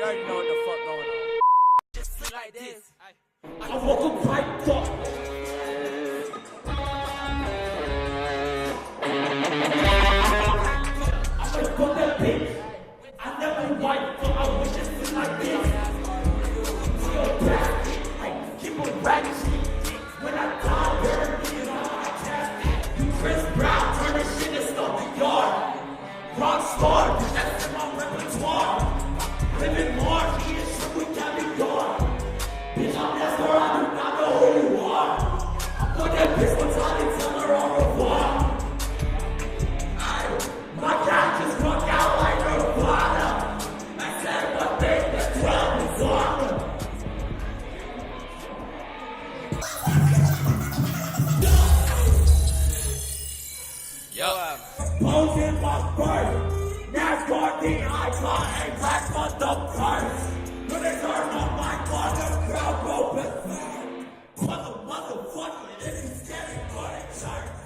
You already know what the fuck going on. Just like this. I woke up hyped up. I'm gonna put that bitch. I never white, but I wish it was like this. Still back, like keep a ratchet. When I die, bury me in all my chest. Chris Brown, turn this shit to stop the yard. Rockstar, that's in my repertoire. Living large, eating shit with caviar. Bitch, I'm Nascar, I do not know who you are. I put that bitch one time and tell her au revoir. My cat just walked out like Nirvana. I said one thing, the 12 is on. Yo, Bones in my bird. Nascar, the icon, and black motherfuckers. When they turn on my car, the crowd go berserk. Motherfucker, this is scary for the church.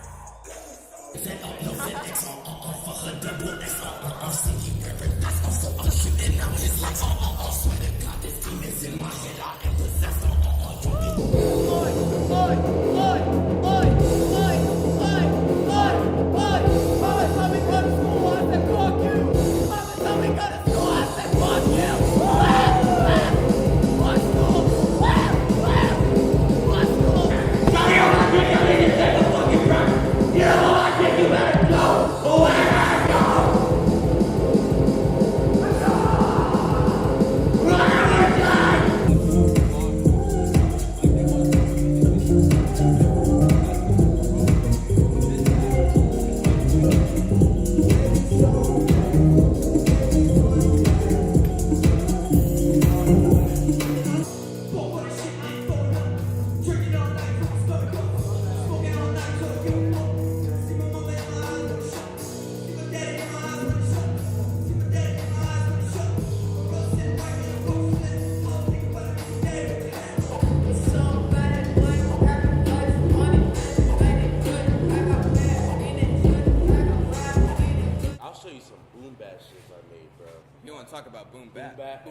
I'll show you some boom bap shit I made, bro. you want to talk about boom bap? Boom bap,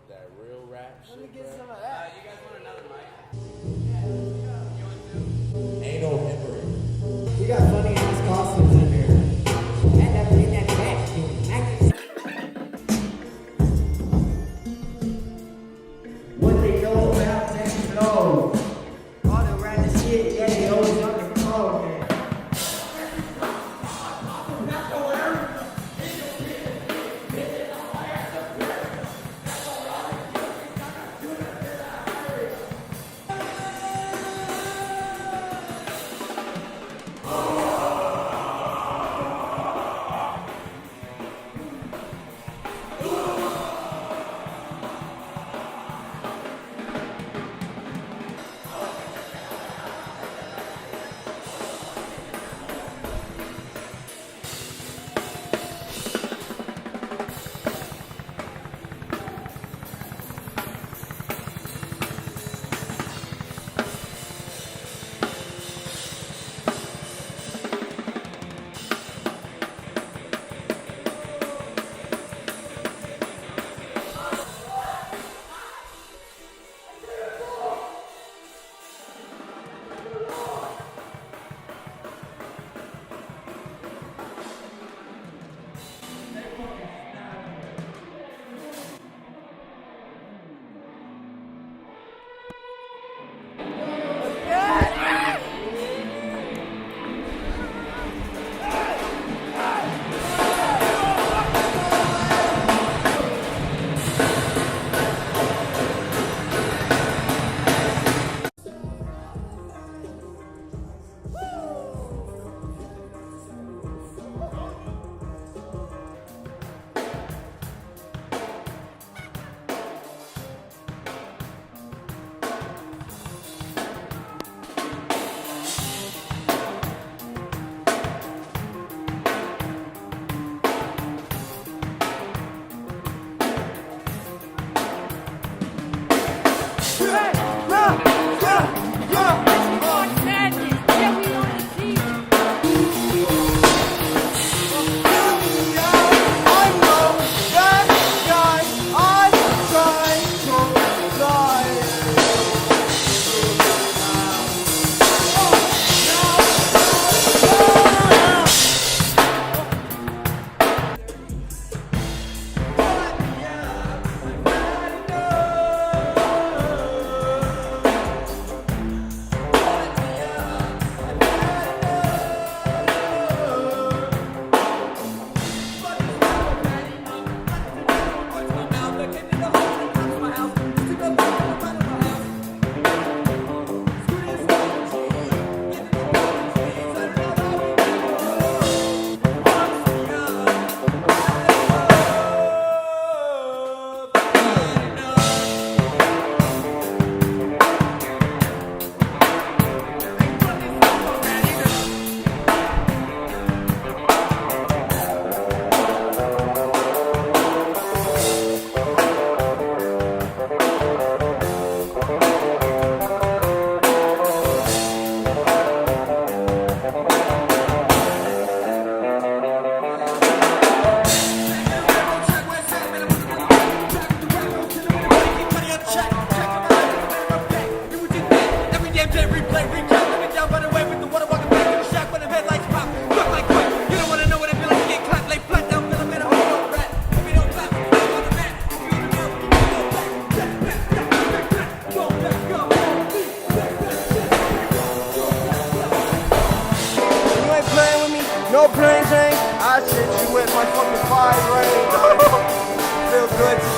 that real rap shit, bro. Some of that. You guys want another mic? Ain't no hindering. We got funny ass costumes in here. End up in that back. What they know about next knows. All the random shit, yeah, they always on the call, man. Oh! good